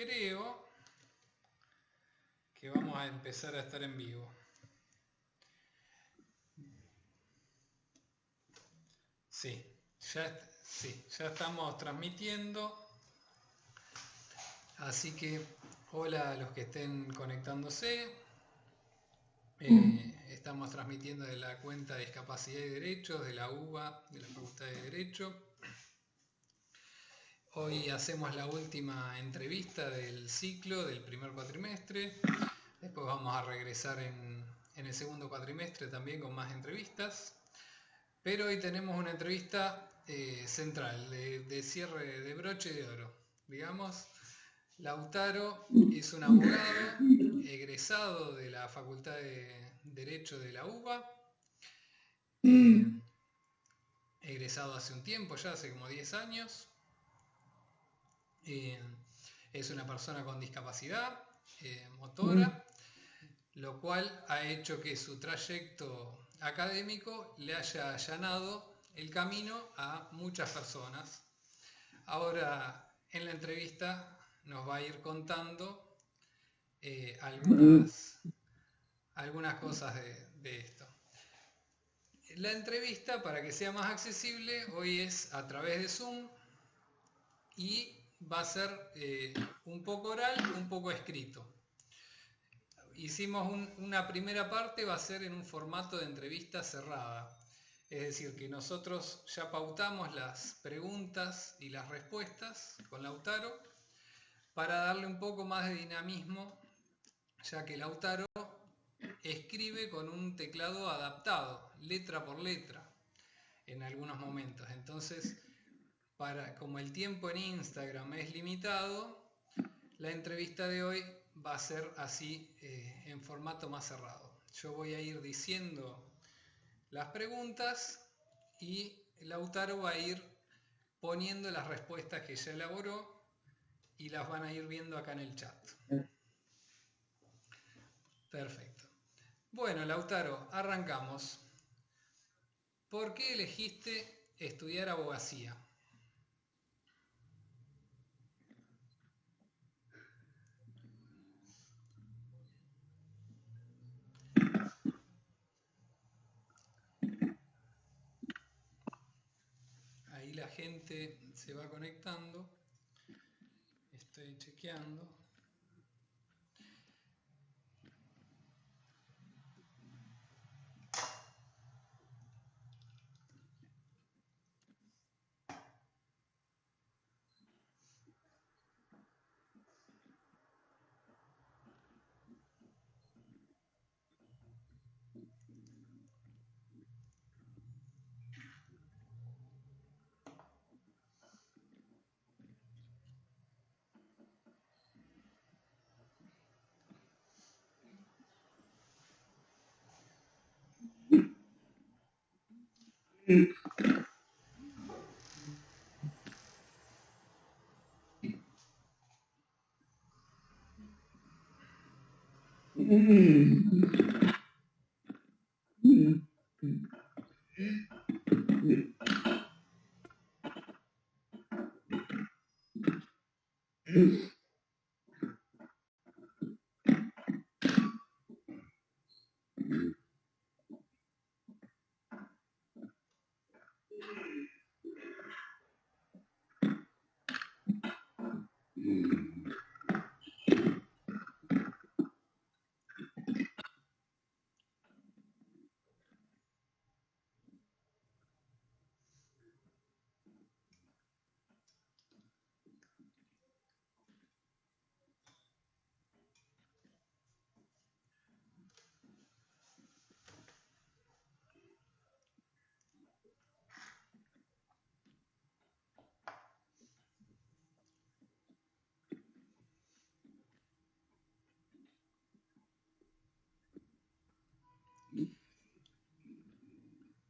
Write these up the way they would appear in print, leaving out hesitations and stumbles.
creo que vamos a empezar a estar en vivo. Sí, ya estamos transmitiendo. Así que hola a los que estén conectándose. Estamos transmitiendo de la cuenta de Discapacidad y Derechos de la UBA, de la Facultad de Derecho. Hoy hacemos la última entrevista del ciclo del primer cuatrimestre. Después vamos a regresar en el segundo cuatrimestre también con más entrevistas. Pero hoy tenemos una entrevista central, de cierre de broche de oro. Digamos, Lautaro es un abogado egresado de la Facultad de Derecho de la UBA. Egresado hace un tiempo, ya hace como 10 años. Es una persona con discapacidad motora, lo cual ha hecho que su trayecto académico le haya allanado el camino a muchas personas. Ahora en la entrevista nos va a ir contando algunas cosas de esto. La entrevista, para que sea más accesible, hoy es a través de Zoom y va a ser un poco oral, un poco escrito. Hicimos una primera parte, va a ser en un formato de entrevista cerrada. Es decir, que nosotros ya pautamos las preguntas y las respuestas con Lautaro para darle un poco más de dinamismo, ya que Lautaro escribe con un teclado adaptado, letra por letra, en algunos momentos. Entonces, como el tiempo en Instagram es limitado, la entrevista de hoy va a ser así, en formato más cerrado. Yo voy a ir diciendo las preguntas y Lautaro va a ir poniendo las respuestas que ya elaboró y las van a ir viendo acá en el chat. Perfecto. Bueno, Lautaro, arrancamos. ¿Por qué elegiste estudiar abogacía? Ahí la gente se va conectando. Estoy chequeando.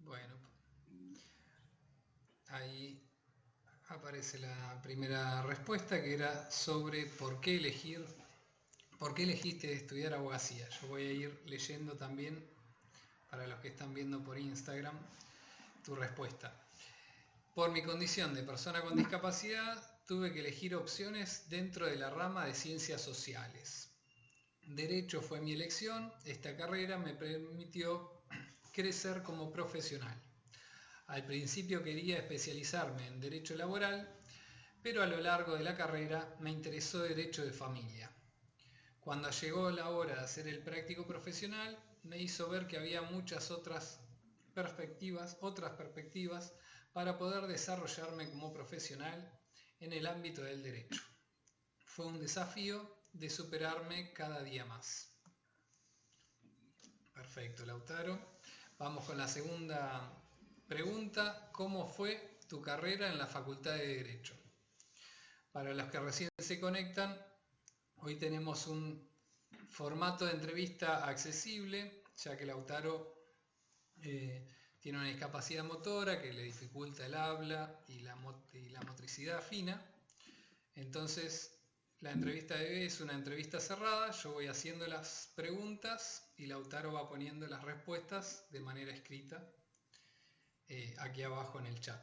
Bueno, ahí aparece la primera respuesta, que era sobre por qué elegiste estudiar abogacía. Yo voy a ir leyendo también, para los que están viendo por Instagram, tu respuesta. Por mi condición de persona con discapacidad, tuve que elegir opciones dentro de la rama de ciencias sociales. Derecho fue mi elección. Esta carrera me permitió crecer como profesional. Al principio quería especializarme en Derecho Laboral, pero a lo largo de la carrera me interesó Derecho de Familia. Cuando llegó la hora de hacer el práctico profesional, me hizo ver que había muchas otras perspectivas para poder desarrollarme como profesional en el ámbito del derecho. Fue un desafío de superarme cada día más. Perfecto, Lautaro. Vamos con la segunda pregunta. ¿Cómo fue tu carrera en la Facultad de Derecho? Para los que recién se conectan, hoy tenemos un formato de entrevista accesible, ya que Lautaro tiene una discapacidad motora que le dificulta el habla y la motricidad fina. Entonces, la entrevista de hoy es una entrevista cerrada. Yo voy haciendo las preguntas y Lautaro va poniendo las respuestas de manera escrita aquí abajo en el chat.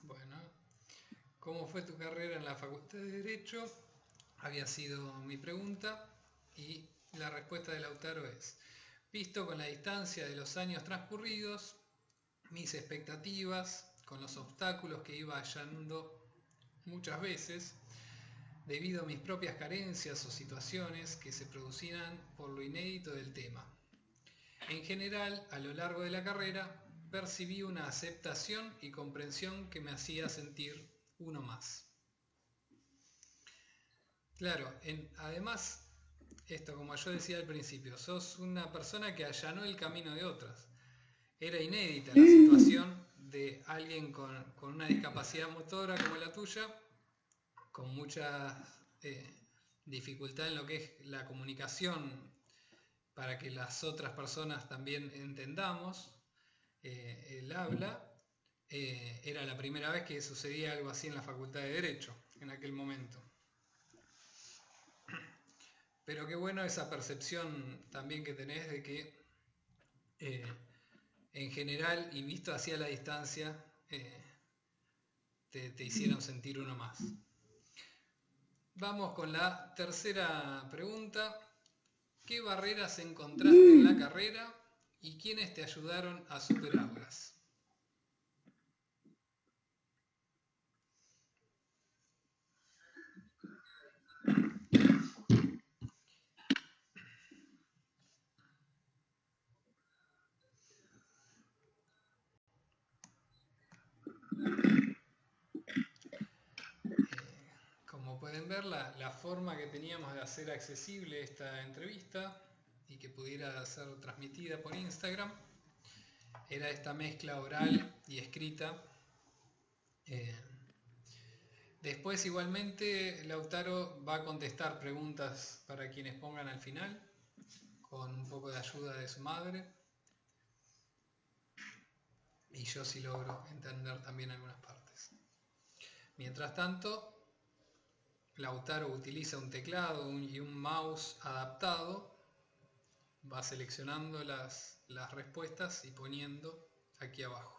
Bueno, ¿cómo fue tu carrera en la Facultad de Derecho? Había sido mi pregunta y la respuesta de Lautaro es: visto con la distancia de los años transcurridos, mis expectativas, con los obstáculos que iba hallando muchas veces, debido a mis propias carencias o situaciones que se producían por lo inédito del tema. En general, a lo largo de la carrera, percibí una aceptación y comprensión que me hacía sentir uno más. Claro, además, esto como yo decía al principio, sos una persona que allanó el camino de otras. Era inédita la situación de alguien con una discapacidad motora como la tuya, con mucha dificultad en lo que es la comunicación para que las otras personas también entendamos el habla. Era la primera vez que sucedía algo así en la Facultad de Derecho, en aquel momento. Pero qué bueno esa percepción también que tenés de que en general y visto hacia la distancia te hicieron sentir uno más. Vamos con la tercera pregunta. ¿Qué barreras encontraste en la carrera y quiénes te ayudaron a superarlas? Como pueden ver, la forma que teníamos de hacer accesible esta entrevista y que pudiera ser transmitida por Instagram era esta mezcla oral y escrita. Después igualmente Lautaro va a contestar preguntas para quienes pongan al final, con un poco de ayuda de su madre. Y yo sí logro entender también algunas partes. Mientras tanto, Lautaro utiliza un teclado y un mouse adaptado, va seleccionando las respuestas y poniendo aquí abajo.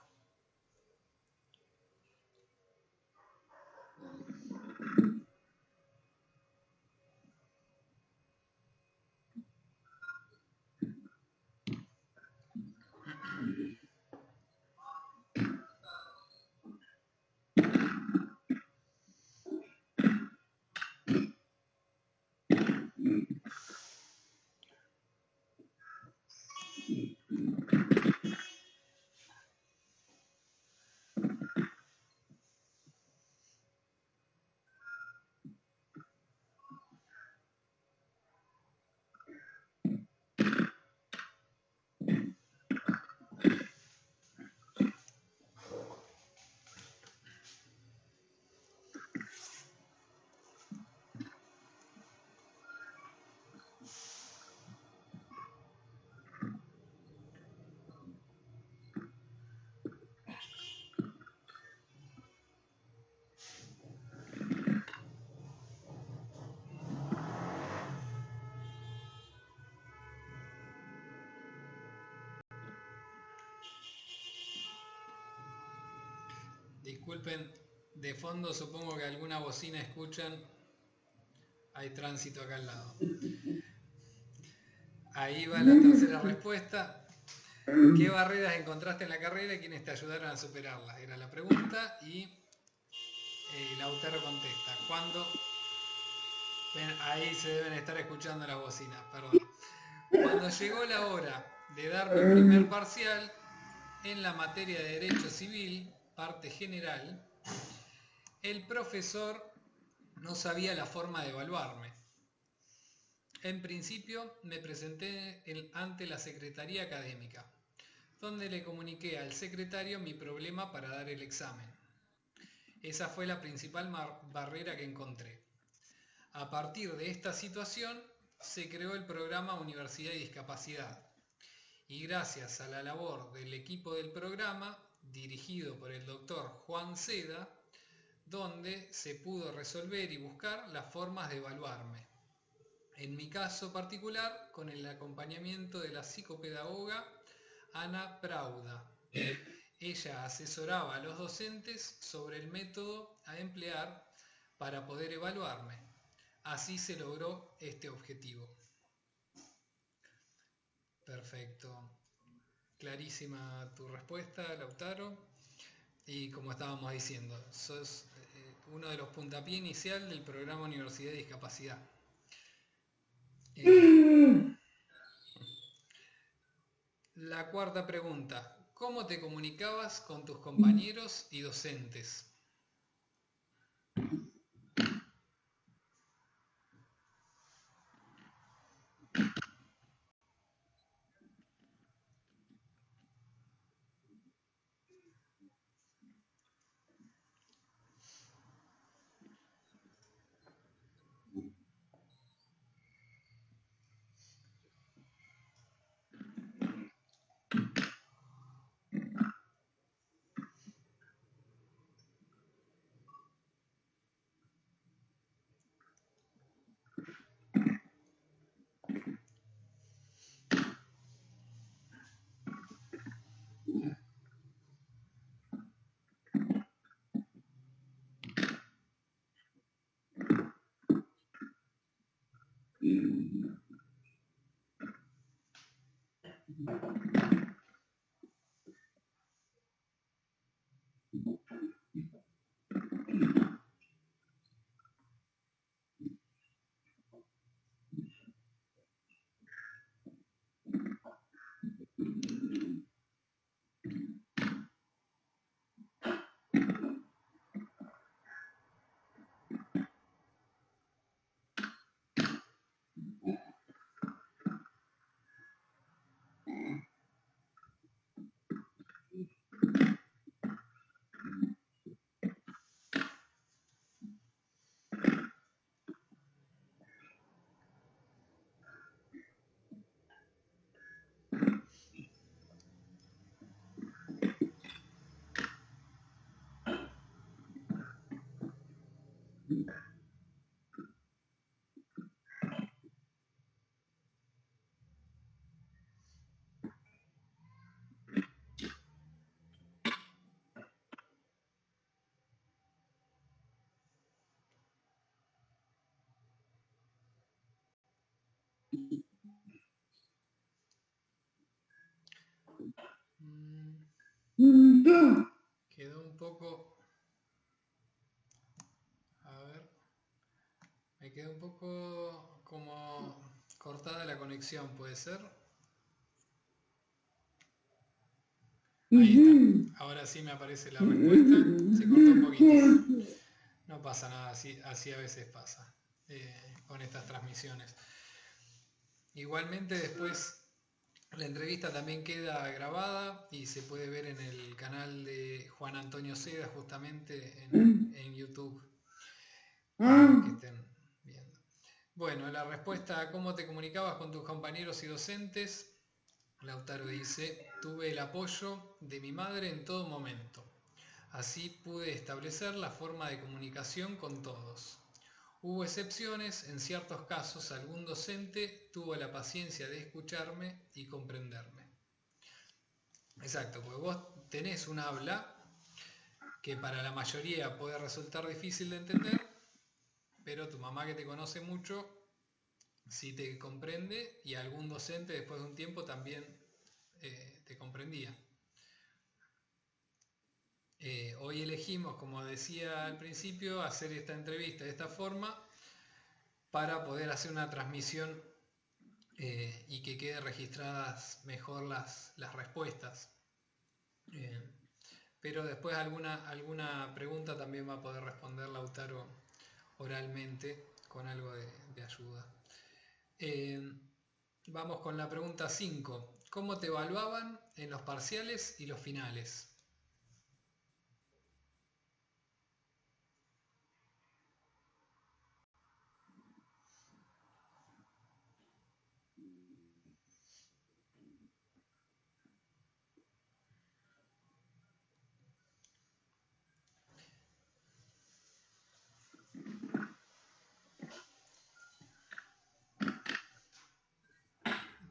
Disculpen, de fondo supongo que alguna bocina escuchan. Hay tránsito acá al lado. Ahí va la tercera respuesta. ¿Qué barreras encontraste en la carrera y quiénes te ayudaron a superarlas? Era la pregunta y Lautaro contesta. ¿Cuándo? Ahí se deben estar escuchando las bocinas, perdón. Cuando llegó la hora de dar mi primer parcial en la materia de Derecho Civil, parte general, el profesor no sabía la forma de evaluarme. En principio me presenté ante la Secretaría Académica, donde le comuniqué al secretario mi problema para dar el examen. Esa fue la principal barrera que encontré. A partir de esta situación se creó el programa Universidad y Discapacidad, y gracias a la labor del equipo del programa, dirigido por el doctor Juan Seda, donde se pudo resolver y buscar las formas de evaluarme. En mi caso particular, con el acompañamiento de la psicopedagoga Ana Prauda. Ella asesoraba a los docentes sobre el método a emplear para poder evaluarme. Así se logró este objetivo. Perfecto. Clarísima tu respuesta, Lautaro. Y como estábamos diciendo, sos uno de los puntapiés inicial del programa Universidad de Discapacidad. La cuarta pregunta. ¿Cómo te comunicabas con tus compañeros y docentes? Quedó un poco... A ver... Me quedó un poco como cortada la conexión, ¿puede ser? Ahí está. Ahora sí me aparece la respuesta. Se cortó un poquito. No pasa nada, así a veces pasa con estas transmisiones. Igualmente después la entrevista también queda grabada y se puede ver en el canal de Juan Antonio Seda, justamente en YouTube, para que estén viendo. Bueno, la respuesta a cómo te comunicabas con tus compañeros y docentes, Lautaro dice: tuve el apoyo de mi madre en todo momento. Así pude establecer la forma de comunicación con todos. Hubo excepciones, en ciertos casos algún docente tuvo la paciencia de escucharme y comprenderme. Exacto, porque vos tenés un habla que para la mayoría puede resultar difícil de entender, pero tu mamá, que te conoce mucho, sí te comprende, y algún docente después de un tiempo también te comprendía. Hoy elegimos, como decía al principio, hacer esta entrevista de esta forma para poder hacer una transmisión y que queden registradas mejor las respuestas. Pero después alguna pregunta también va a poder responder Lautaro oralmente con algo de ayuda. Vamos con la pregunta 5. ¿Cómo te evaluaban en los parciales y los finales?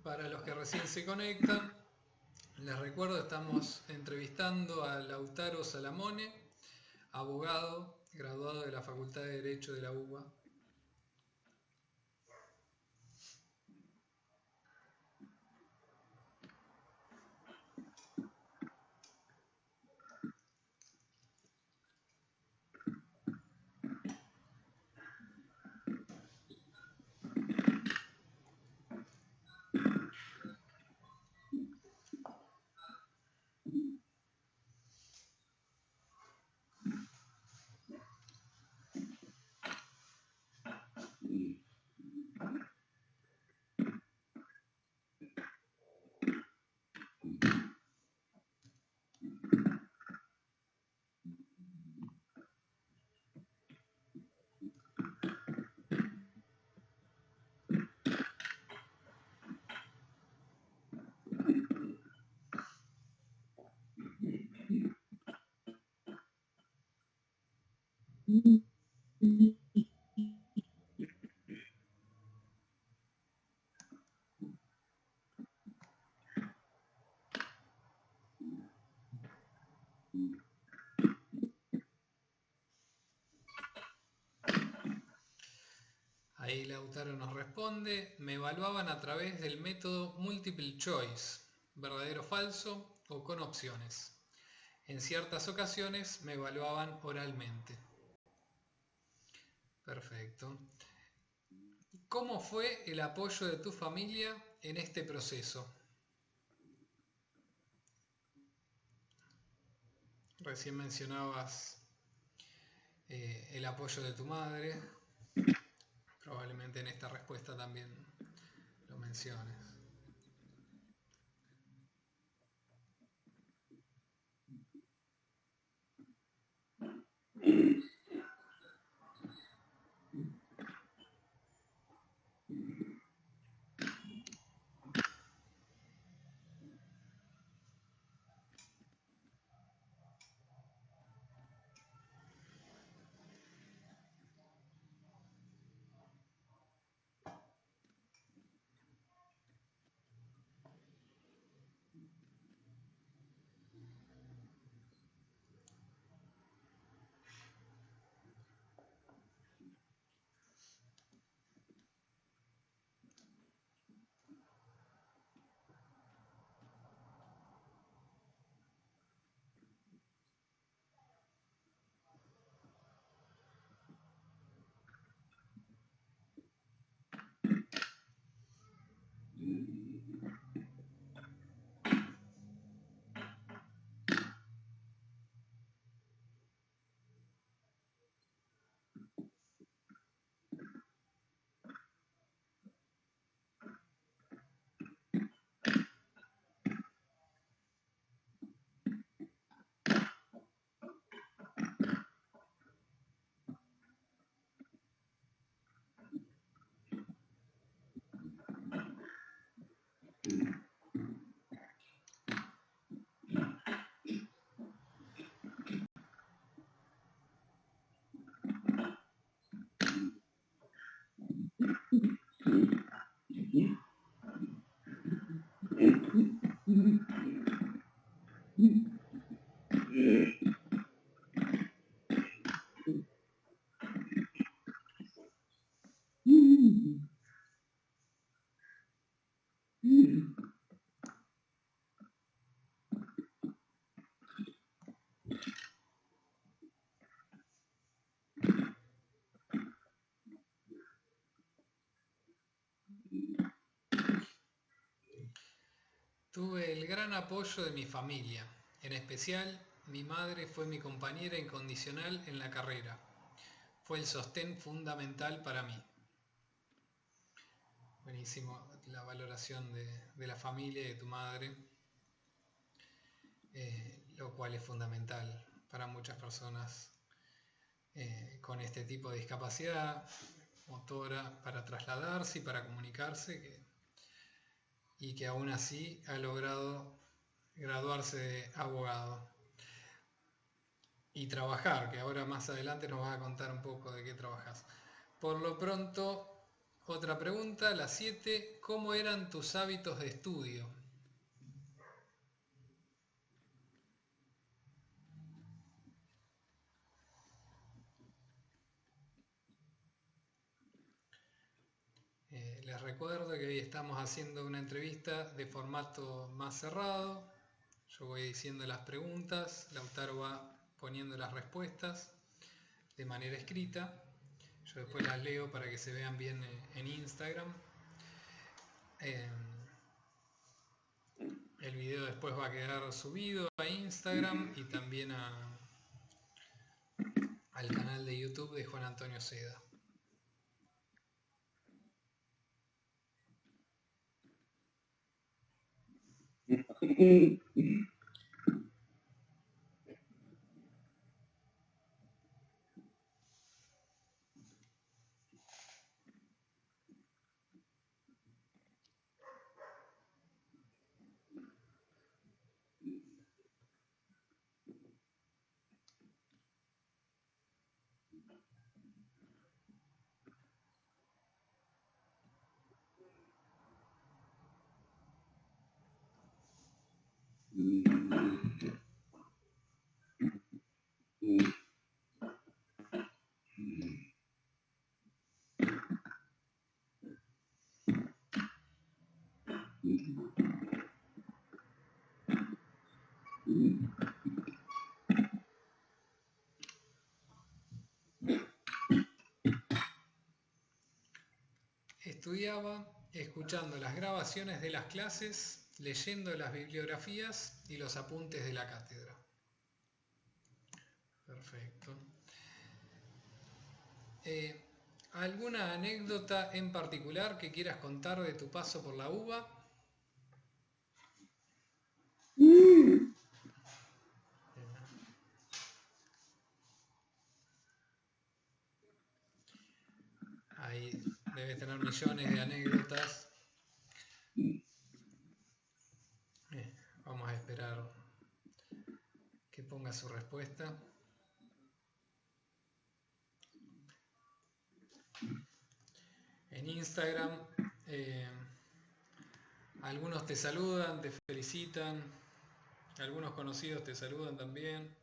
Para los que recién se conectan, les recuerdo, estamos entrevistando a Lautaro Salamone, abogado, graduado de la Facultad de Derecho de la UBA. Ahí Lautaro nos responde: me evaluaban a través del método multiple choice, verdadero o falso, o con opciones. En ciertas ocasiones me evaluaban oralmente. Perfecto. ¿Cómo fue el apoyo de tu familia en este proceso? Recién mencionabas el apoyo de tu madre. Probablemente en esta respuesta también lo menciones. Tuve el gran apoyo de mi familia, en especial mi madre fue mi compañera incondicional en la carrera. Fue el sostén fundamental para mí. Buenísimo la valoración de la familia y de tu madre, lo cual es fundamental para muchas personas con este tipo de discapacidad motora para trasladarse y para comunicarse, y que aún así ha logrado graduarse de abogado y trabajar, que ahora más adelante nos vas a contar un poco de qué trabajas. Por lo pronto, otra pregunta, la 7, ¿cómo eran tus hábitos de estudio? Les recuerdo que hoy estamos haciendo una entrevista de formato más cerrado. Yo voy diciendo las preguntas, Lautaro va poniendo las respuestas de manera escrita. Yo después las leo para que se vean bien en Instagram. El video después va a quedar subido a Instagram y también al canal de YouTube de Juan Antonio Seda. Estudiaba escuchando las grabaciones de las clases, leyendo las bibliografías y los apuntes de la cátedra. Perfecto. ¿Alguna anécdota en particular que quieras contar de tu paso por la UBA? Ahí debe tener millones de anécdotas. Vamos a esperar que ponga su respuesta. En Instagram, algunos te saludan, te felicitan, algunos conocidos te saludan también.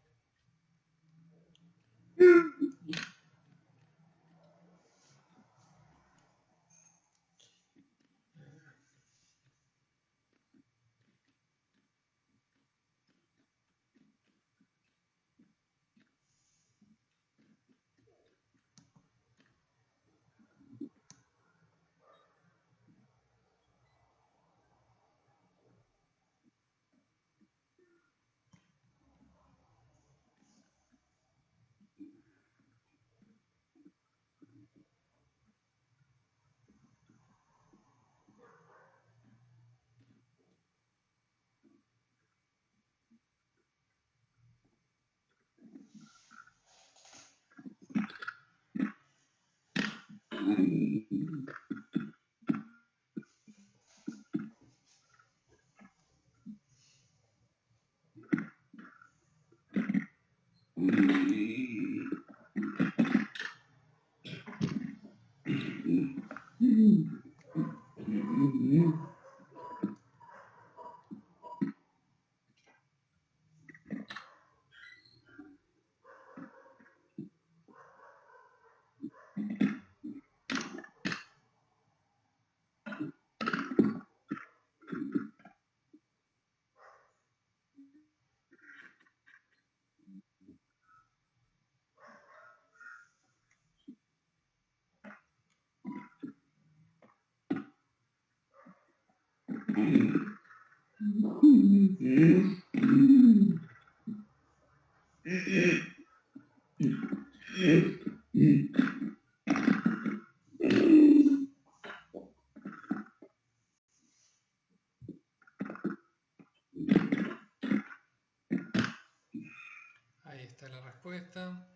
Ahí está la respuesta.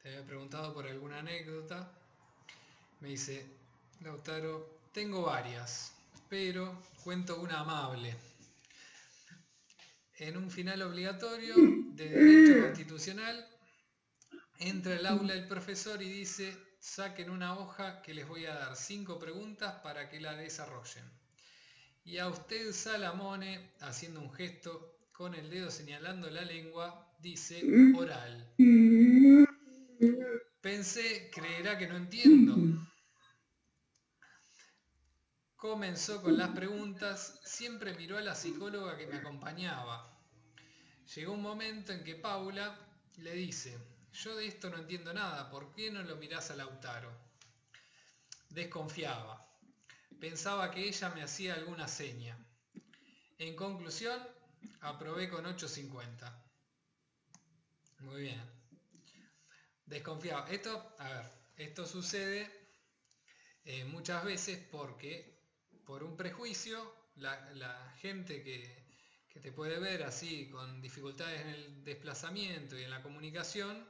Te había preguntado por alguna anécdota. Me dice, Lautaro, tengo varias, pero cuento una amable. En un final obligatorio de Derecho Constitucional, entra al aula el profesor y dice, saquen una hoja que les voy a dar 5 preguntas para que la desarrollen. Y a usted, Salamone, haciendo un gesto con el dedo señalando la lengua, dice oral. Pensé, creerá que no entiendo. Comenzó con las preguntas, siempre miró a la psicóloga que me acompañaba. Llegó un momento en que Paula le dice, yo de esto no entiendo nada, ¿por qué no lo mirás a Lautaro? Desconfiaba. Pensaba que ella me hacía alguna seña. En conclusión, aprobé con 8.50. Muy bien. Desconfiaba. Esto sucede muchas veces porque por un prejuicio la gente que te puede ver así con dificultades en el desplazamiento y en la comunicación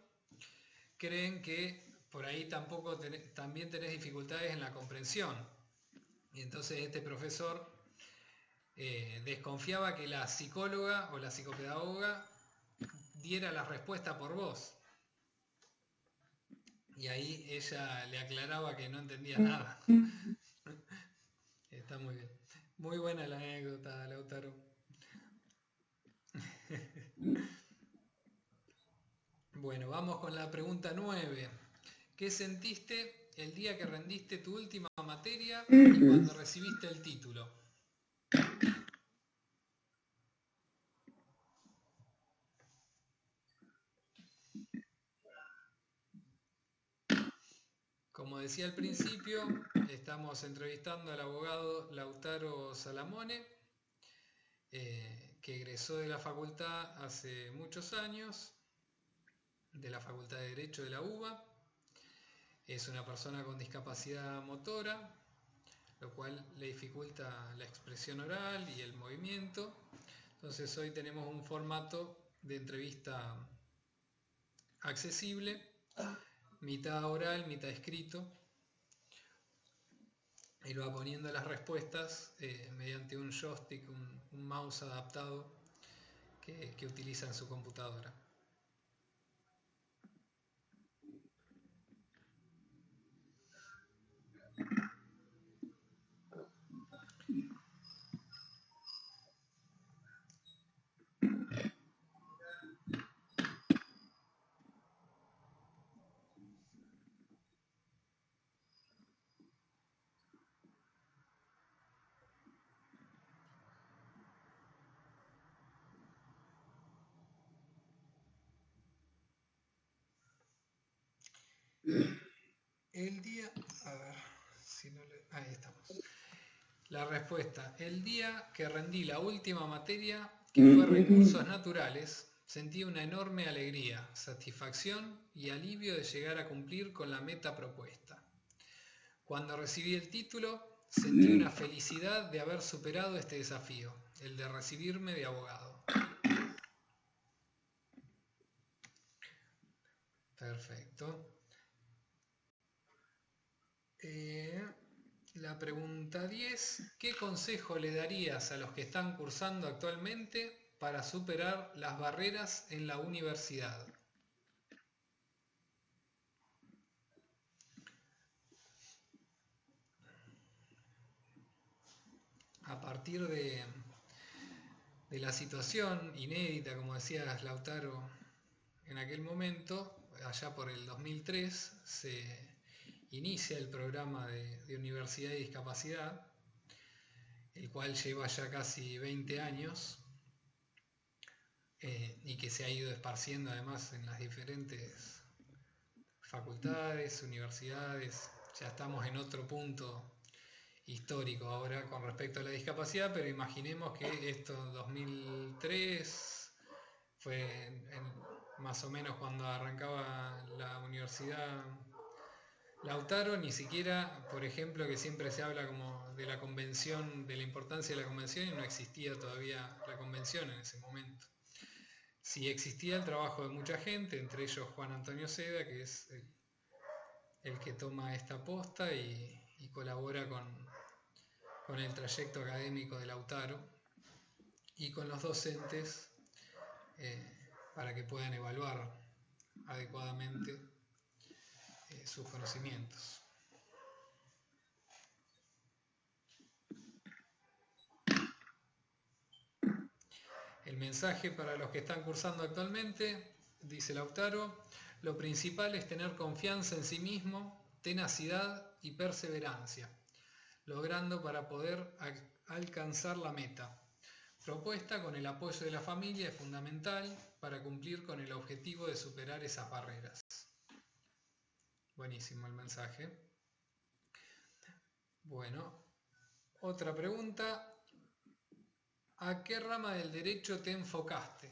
creen que por ahí también tenés dificultades en la comprensión. Y entonces este profesor desconfiaba que la psicóloga o la psicopedagoga diera la respuesta por vos. Y ahí ella le aclaraba que no entendía nada. Está muy bien. Muy buena la anécdota, Lautaro. Bueno, vamos con la pregunta 9. ¿Qué sentiste el día que rendiste tu última materia y cuando recibiste el título? Como decía al principio, estamos entrevistando al abogado Lautaro Salamone, que egresó de la facultad hace muchos años, de la Facultad de Derecho de la UBA. Es una persona con discapacidad motora, lo cual le dificulta la expresión oral y el movimiento. Entonces hoy tenemos un formato de entrevista accesible, mitad oral, mitad escrito. Él va poniendo las respuestas mediante un joystick, un mouse adaptado que utiliza en su computadora. El día, a ver, si no le, ahí estamos. La respuesta, el día que rendí la última materia, que fue recursos naturales, sentí una enorme alegría, satisfacción y alivio de llegar a cumplir con la meta propuesta. Cuando recibí el título, sentí una felicidad de haber superado este desafío, el de recibirme de abogado. Perfecto. La pregunta 10. ¿Qué consejo le darías a los que están cursando actualmente para superar las barreras en la universidad? A partir de la situación inédita, como decías, Lautaro, en aquel momento, allá por el 2003, se inicia el programa de Universidad y Discapacidad, el cual lleva ya casi 20 años y que se ha ido esparciendo además en las diferentes facultades, universidades. Ya estamos en otro punto histórico ahora con respecto a la discapacidad, pero imaginemos que esto en 2003 fue más o menos cuando arrancaba la universidad Lautaro. Ni siquiera, por ejemplo, que siempre se habla como de la convención, de la importancia de la convención, y no existía todavía la convención en ese momento. Sí existía el trabajo de mucha gente, entre ellos Juan Antonio Seda, que es el que toma esta posta y colabora con el trayecto académico de Lautaro y con los docentes para que puedan evaluar adecuadamente sus conocimientos. El mensaje para los que están cursando actualmente, dice Lautaro: lo principal es tener confianza en sí mismo, tenacidad y perseverancia, logrando para poder alcanzar la meta. Propuesta con el apoyo de la familia es fundamental para cumplir con el objetivo de superar esas barreras. Buenísimo el mensaje. Bueno, otra pregunta. ¿A qué rama del derecho te enfocaste?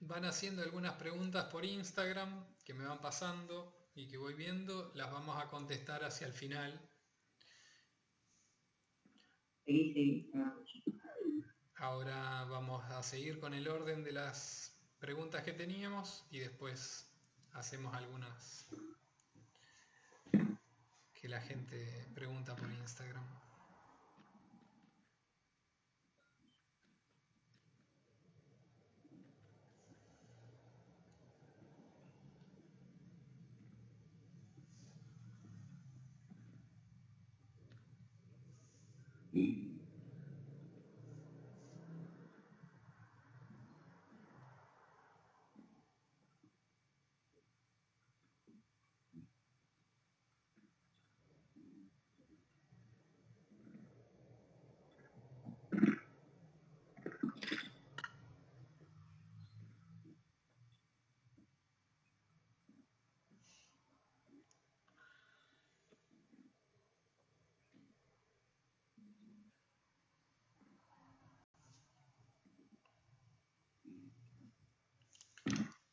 Van haciendo algunas preguntas por Instagram que me van pasando y que voy viendo, las vamos a contestar hacia el final. Ahora vamos a seguir con el orden de las preguntas que teníamos y después hacemos algunas que la gente pregunta por Instagram.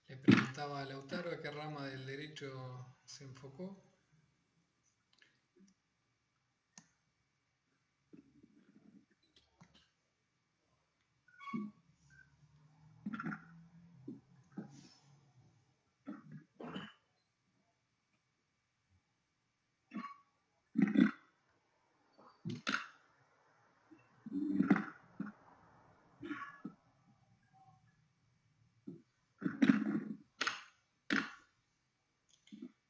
Le preguntaba a Lautaro a qué rama del derecho se enfocó.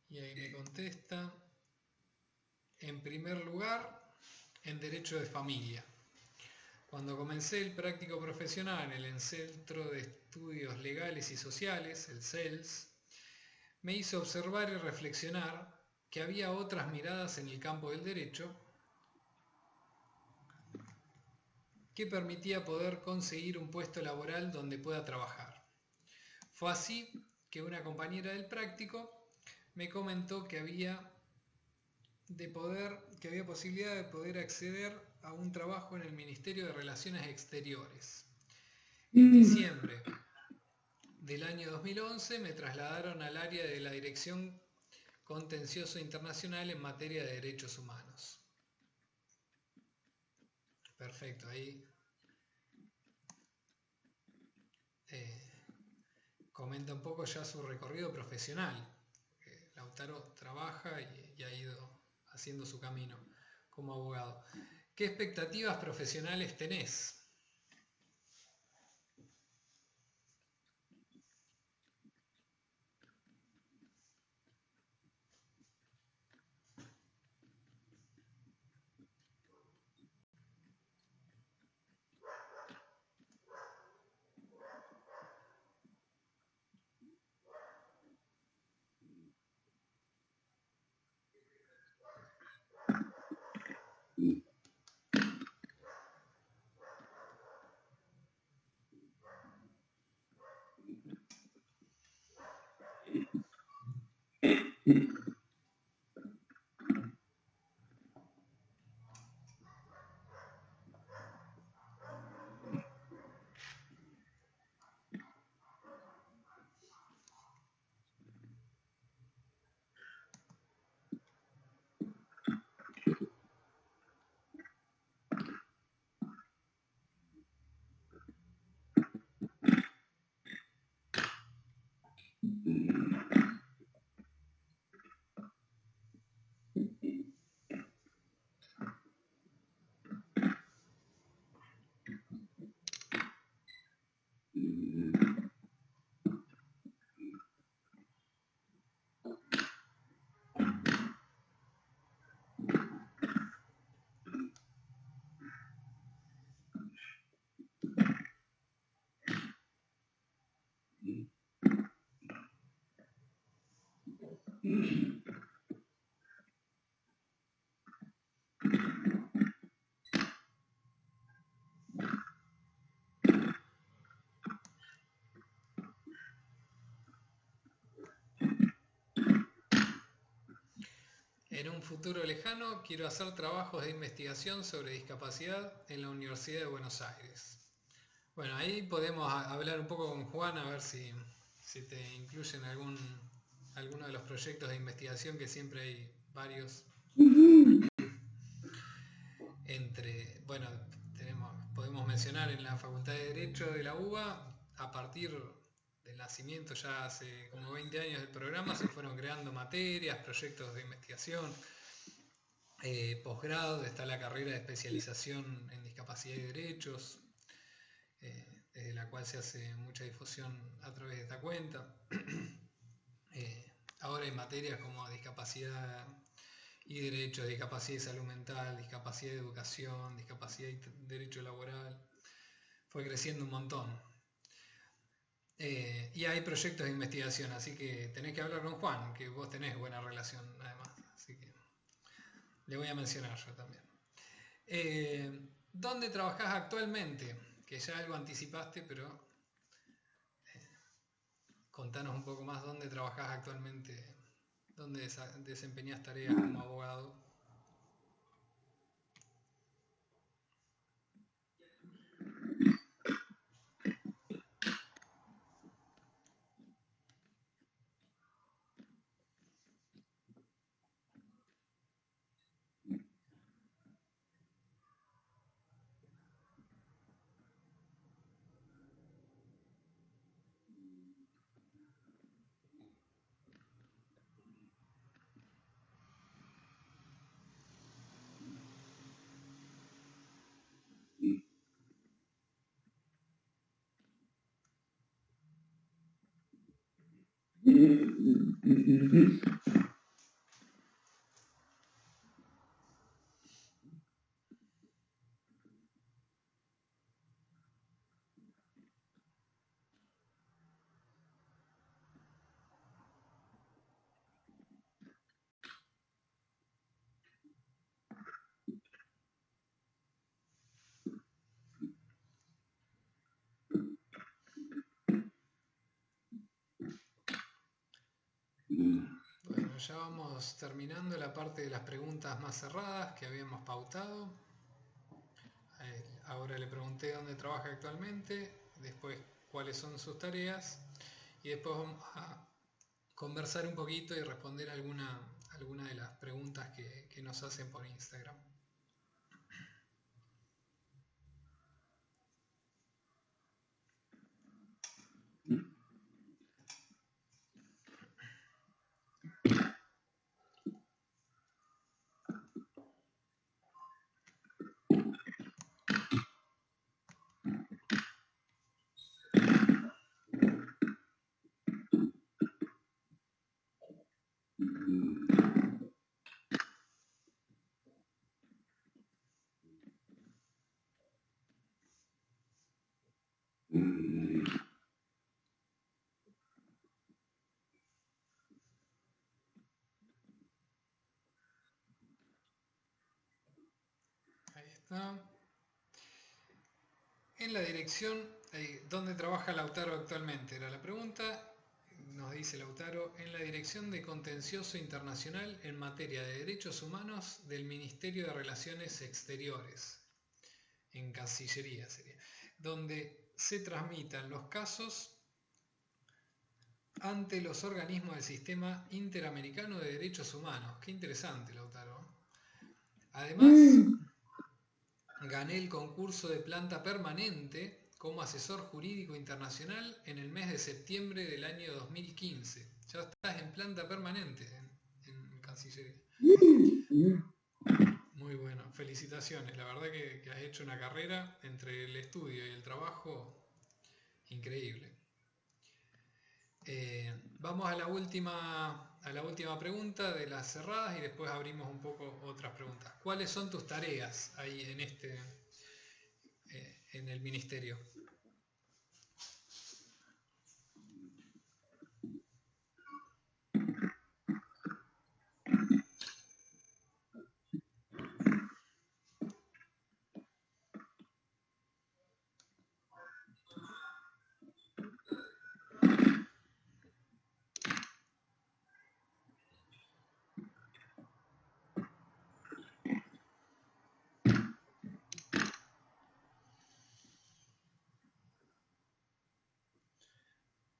Y ahí me contesta: en primer lugar, en Derecho de Familia. Cuando comencé el práctico profesional en el Centro de Estudios Legales y Sociales, el CELS, me hizo observar y reflexionar que había otras miradas en el campo del derecho que permitía poder conseguir un puesto laboral donde pueda trabajar. Fue así que una compañera del práctico me comentó que había posibilidad de poder acceder a un trabajo en el Ministerio de Relaciones Exteriores. En diciembre del año 2011 me trasladaron al área de la Dirección Contencioso Internacional en materia de derechos humanos. Perfecto, ahí comenta un poco ya su recorrido profesional. Lautaro trabaja y ha ido haciendo su camino como abogado. ¿Qué expectativas profesionales tenés? En un futuro lejano quiero hacer trabajos de investigación sobre discapacidad en la Universidad de Buenos Aires. Bueno, ahí podemos hablar un poco con Juan a ver si te incluyen alguno de los proyectos de investigación, que siempre hay varios. Bueno, podemos mencionar en la Facultad de Derecho de la UBA, a partir del nacimiento, ya hace como 20 años del programa, se fueron creando materias, proyectos de investigación, posgrado, está la carrera de especialización en discapacidad y derechos, desde la cual se hace mucha difusión a través de esta cuenta. Ahora hay materias como discapacidad y derechos, discapacidad y salud mental, discapacidad y educación, discapacidad y derecho laboral. Fue creciendo un montón. Y hay proyectos de investigación, así que tenés que hablar con Juan, que vos tenés buena relación además, así que le voy a mencionar yo también. ¿Dónde trabajás actualmente? Que ya algo anticipaste, pero contanos un poco más dónde trabajás actualmente, dónde desempeñás tareas como abogado. Bueno, ya vamos terminando la parte de las preguntas más cerradas que habíamos pautado. Ahora le pregunté dónde trabaja actualmente, después cuáles son sus tareas, y después vamos a conversar un poquito y responder alguna de las preguntas que nos hacen por Instagram. Ahí está. En la dirección, ¿dónde trabaja Lautaro actualmente? Era la pregunta. nos dice Lautaro, en la Dirección de Contencioso Internacional en materia de derechos humanos del Ministerio de Relaciones Exteriores, en Cancillería sería, donde se tramitan los casos ante los organismos del Sistema Interamericano de Derechos Humanos. Qué interesante, Lautaro. Además, gané el concurso de planta permanente como asesor jurídico internacional en el mes de septiembre del año 2015. Ya estás en planta permanente en Cancillería. Muy bueno, felicitaciones. La verdad que has hecho una carrera entre el estudio y el trabajo increíble. Vamos a la última pregunta de las cerradas y después abrimos un poco otras preguntas. ¿Cuáles son tus tareas ahí en el ministerio?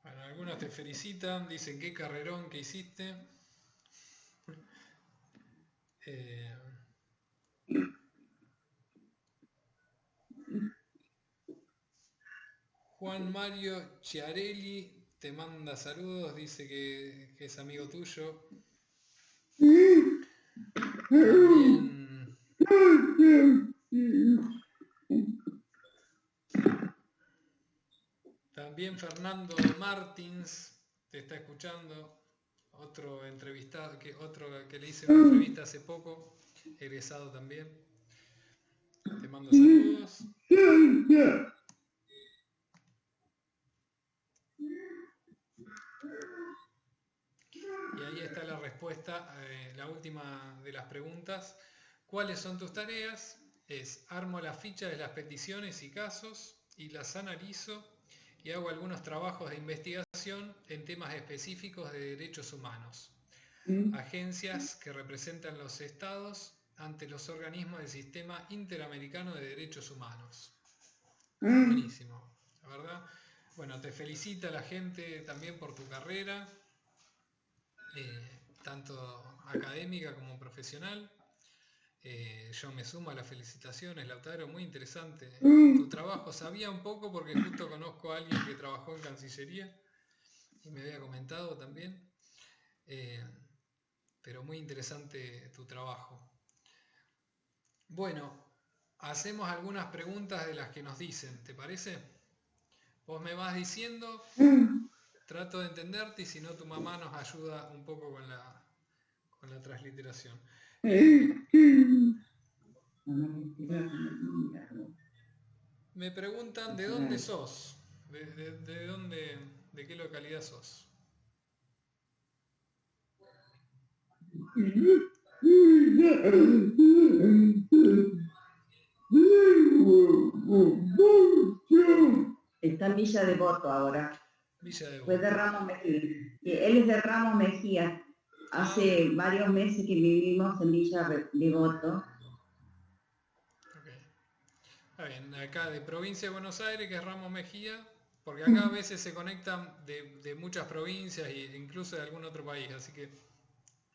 Bueno, algunos te felicitan, dicen qué carrerón que hiciste. Juan Mario Chiarelli te manda saludos, dice que es amigo tuyo. También Fernando Martins te está escuchando, otro entrevistado, otro que le hice una entrevista hace poco, egresado también. Te mando saludos. Y ahí está la respuesta, la última de las preguntas. ¿Cuáles son tus tareas? Armo la ficha de las peticiones y casos y las analizo y hago algunos trabajos de investigación en temas específicos de derechos humanos. Agencias que representan los estados ante los organismos del Sistema Interamericano de Derechos Humanos. Buenísimo, la verdad. Bueno, te felicita la gente también por tu carrera, tanto académica como profesional. Yo me sumo a las felicitaciones, Lautaro, muy interesante tu trabajo. Sabía un poco porque justo conozco a alguien que trabajó en Cancillería y me había comentado también, pero muy interesante tu trabajo. Bueno, hacemos algunas preguntas de las que nos dicen, ¿te parece? Vos me vas diciendo, trato de entenderte y si no tu mamá nos ayuda un poco con la transliteración. Me preguntan de dónde sos, de dónde, de qué localidad sos. Está en Villa Devoto ahora. Villa Devoto. Fue de Ramos Mejía. Él es de Ramos Mejía. Hace varios meses que vivimos en Villa Devoto. Okay. Está bien, acá de provincia de Buenos Aires, que es Ramos Mejía, porque acá a veces se conectan de muchas provincias e incluso de algún otro país, así que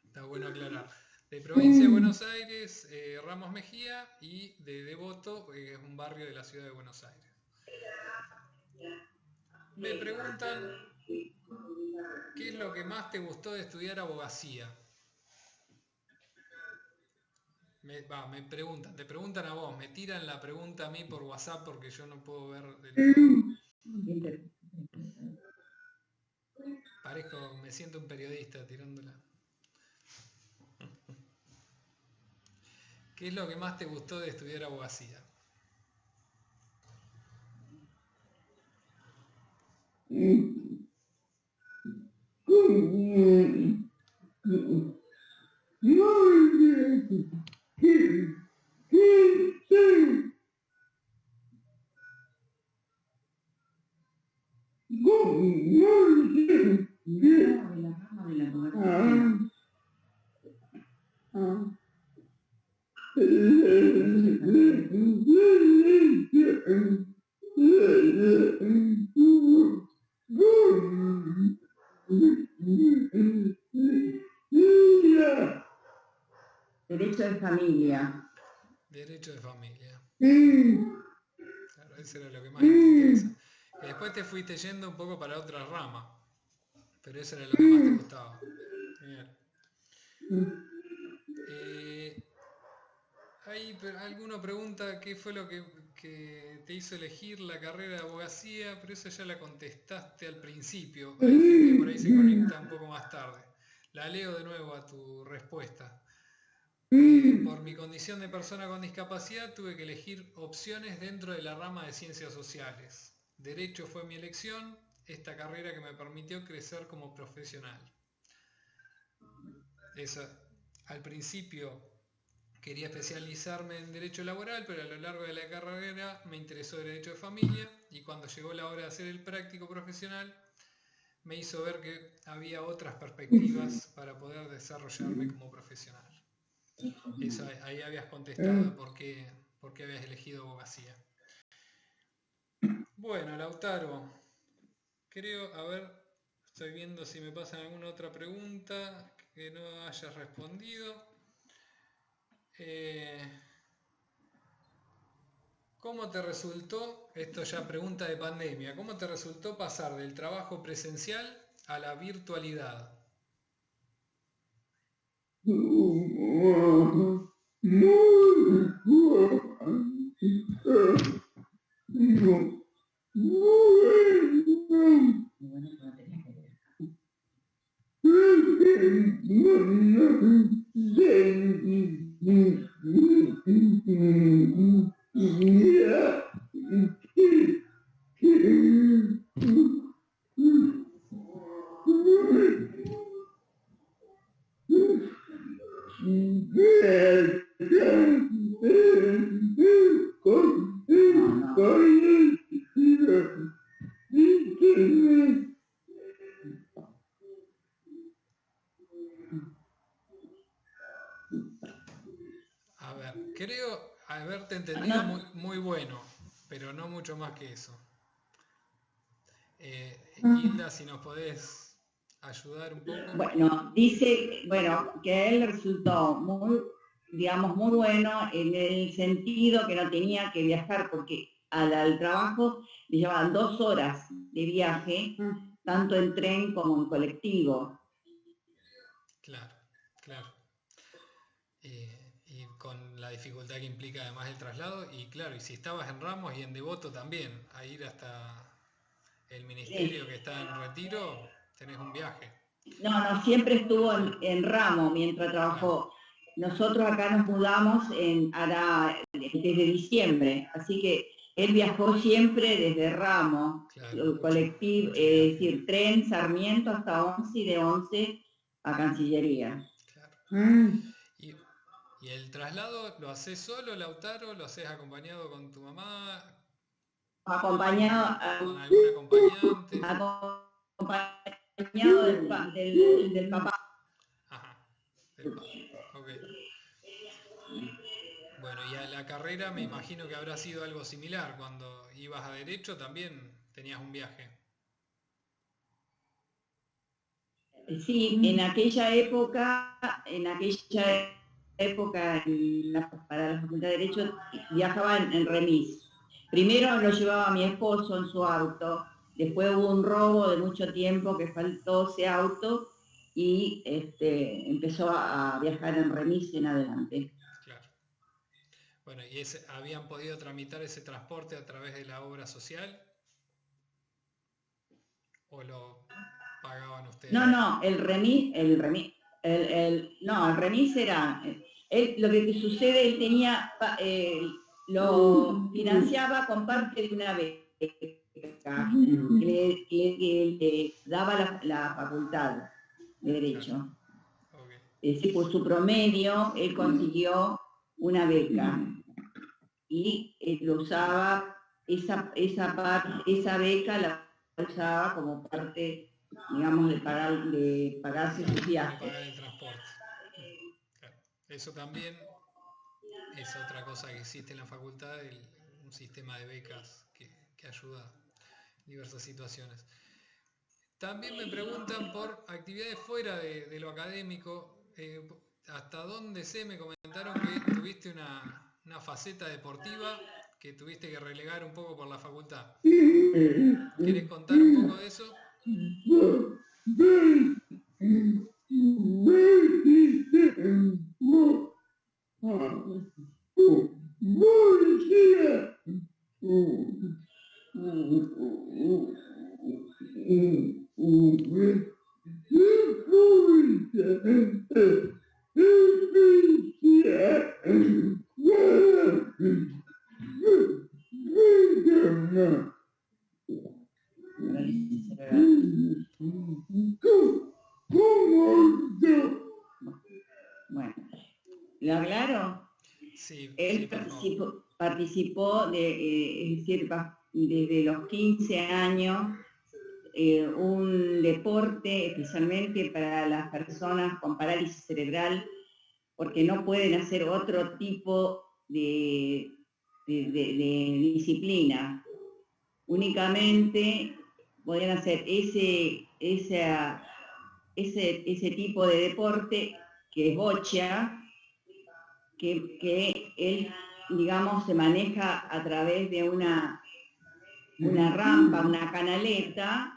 está bueno aclarar. De provincia de Buenos Aires, Ramos Mejía, y de Devoto, que es un barrio de la ciudad de Buenos Aires. Me preguntan, ¿qué es lo que más te gustó de estudiar abogacía? Te preguntan a vos, me tiran la pregunta a mí por WhatsApp porque yo no puedo ver me siento un periodista tirándola. ¿Qué es lo que más te gustó de estudiar abogacía? No, de la rama de la abogacía. Derecho de familia. Derecho de familia. Claro, eso era lo que más te interesa. Y después te fuiste yendo un poco para otra rama, pero eso era lo que más te gustaba. Bien. Ahí alguno pregunta qué fue lo que te hizo elegir la carrera de abogacía, pero eso ya la contestaste al principio. Hay gente que por ahí se conecta un poco más tarde. La leo de nuevo a tu respuesta. Por mi condición de persona con discapacidad tuve que elegir opciones dentro de la rama de ciencias sociales. Derecho fue mi elección, esta carrera que me permitió crecer como profesional. Eso, al principio quería especializarme en derecho laboral, pero a lo largo de la carrera me interesó el derecho de familia y cuando llegó la hora de hacer el práctico profesional me hizo ver que había otras perspectivas para poder desarrollarme como profesional. Eso, ahí habías contestado por qué habías elegido abogacía. Bueno, Lautaro, creo, a ver, estoy viendo si me pasan alguna otra pregunta que no hayas respondido. ¿Cómo te resultó, esto ya pregunta de pandemia, cómo te resultó pasar del trabajo presencial a la virtualidad? A ver, creo haberte entendido muy bueno, pero no mucho más que eso. Hilda, si nos podés ayudar un poco. Bueno, dice, que a él le resultó muy bueno en el sentido que no tenía que viajar porque al trabajo le llevaban 2 horas de viaje, tanto en tren como en colectivo. Claro. Y con la dificultad que implica además el traslado, y claro, y si estabas en Ramos y en Devoto también, a ir hasta el ministerio que está en Retiro, tenés un viaje. No, siempre estuvo en Ramos mientras trabajó. Nosotros acá nos mudamos desde diciembre, así que él viajó siempre desde Ramos, colectivo, es decir, tren Sarmiento hasta 11 y de 11 a Cancillería. Claro. ¿Y el traslado lo haces solo, Lautaro? ¿Lo haces acompañado con tu mamá? Acompañado ¿Con algún acompañante? Acompañado del papá. Ajá, del papá, ok. Bueno, y a la carrera me imagino que habrá sido algo similar. Cuando ibas a Derecho también tenías un viaje. Sí, en aquella época para la Facultad de Derecho viajaba en remis. Primero lo llevaba mi esposo en su auto, después hubo un robo de mucho tiempo que faltó ese auto y empezó a viajar en remis en adelante. Claro. Bueno, ¿y habían podido tramitar ese transporte a través de la obra social? ¿O lo pagaban ustedes? No, el remis era, lo que sucede, él tenía, lo financiaba con parte de una beca que le daba la facultad de Derecho. Okay. Es decir, por su promedio, él consiguió una beca y lo usaba, esa beca la usaba como parte digamos, de pagarse sus viajes. Pagar el transporte. Claro. Eso también es otra cosa que existe en la facultad, un sistema de becas que ayuda en diversas situaciones. También me preguntan por actividades fuera de lo académico. Hasta donde me comentaron que tuviste una faceta deportiva que tuviste que relegar un poco por la facultad. ¿Querés contar un poco de eso? Bueno, ¿lo aclaro? Sí, Él sí, participó es decir, desde los 15 años, un deporte especialmente para las personas con parálisis cerebral, porque no pueden hacer otro tipo de disciplina. Únicamente podían hacer ese tipo de deporte que es boccia, que él, digamos, se maneja a través de una rampa, una canaleta,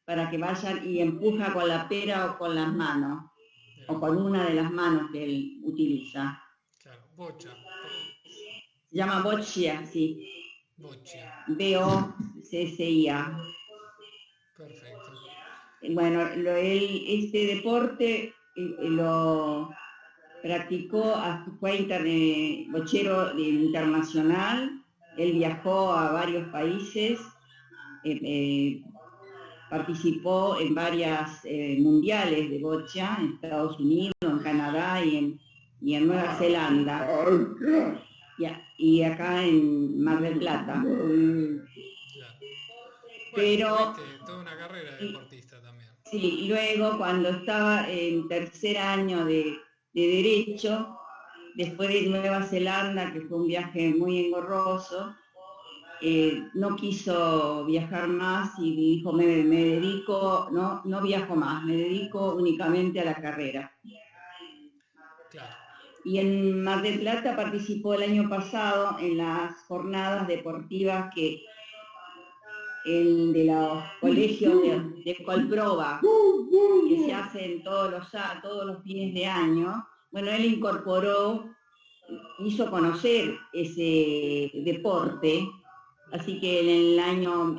para que vayan y empuja con la pera o con las manos, o con una de las manos que él utiliza. Claro, boccia. Se llama boccia, sí. Boccia. B-O-C-C-I-A. Perfecto. Bueno, este deporte lo practicó, fue bochero internacional. Él viajó a varios países, participó en varias mundiales de bocha en Estados Unidos, en Canadá y en Nueva Zelanda. Y acá en Mar del Plata. Claro. Bueno, Pero tuviste toda una carrera de deportista también. Sí, luego cuando estaba en tercer año de Derecho, después de Nueva Zelanda, que fue un viaje muy engorroso, no quiso viajar más y dijo, me dedico, no viajo más, me dedico únicamente a la carrera. Claro. Y en Mar del Plata participó el año pasado en las jornadas deportivas de los colegios de Colproba, que se hacen todos los fines de año. Bueno, él hizo conocer ese deporte, así que en el año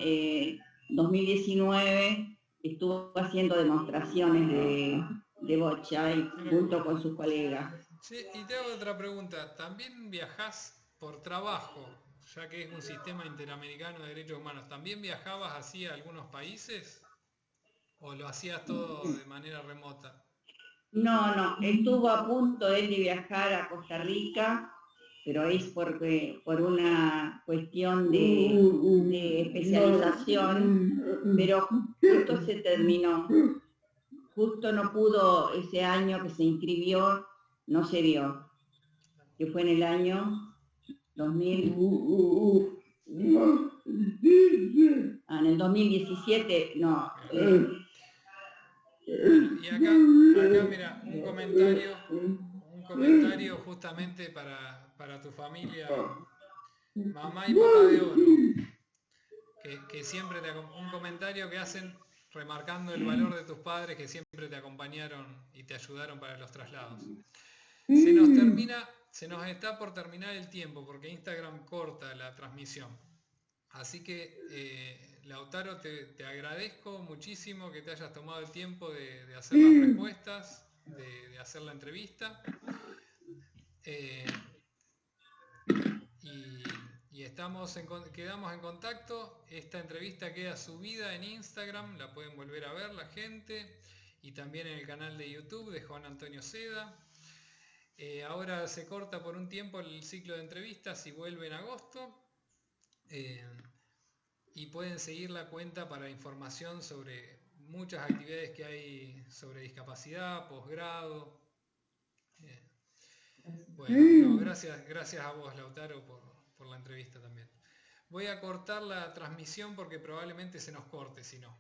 2019 estuvo haciendo demostraciones de bocha junto con sus colegas. Sí, y te hago otra pregunta. ¿También viajás por trabajo, ya que es un sistema interamericano de derechos humanos? ¿También viajabas así a algunos países? ¿O lo hacías todo de manera remota? No, estuvo a punto de viajar a Costa Rica, pero es por una cuestión de especialización, pero justo se terminó. Justo no pudo ese año que se inscribió, no se dio, que fue en el año 2000. En el 2017, no. Y acá mira, un comentario justamente para tu familia, mamá y papá de oro, que siempre un comentario que hacen remarcando el valor de tus padres que siempre te acompañaron y te ayudaron para los traslados. Se nos está por terminar el tiempo porque Instagram corta la transmisión. Así que, Lautaro, te agradezco muchísimo que te hayas tomado el tiempo de hacer las respuestas, de hacer la entrevista. Y quedamos en contacto. Esta entrevista queda subida en Instagram, la pueden volver a ver la gente, y también en el canal de YouTube de Juan Antonio Seda. Ahora se corta por un tiempo el ciclo de entrevistas y vuelve en agosto. Y pueden seguir la cuenta para información sobre muchas actividades que hay sobre discapacidad, posgrado. Bueno, no, gracias a vos, Lautaro, por la entrevista también. Voy a cortar la transmisión porque probablemente se nos corte, si no.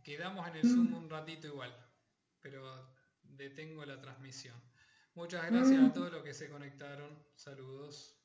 Quedamos en el Zoom un ratito igual, pero detengo la transmisión. Muchas gracias a todos los que se conectaron. Saludos.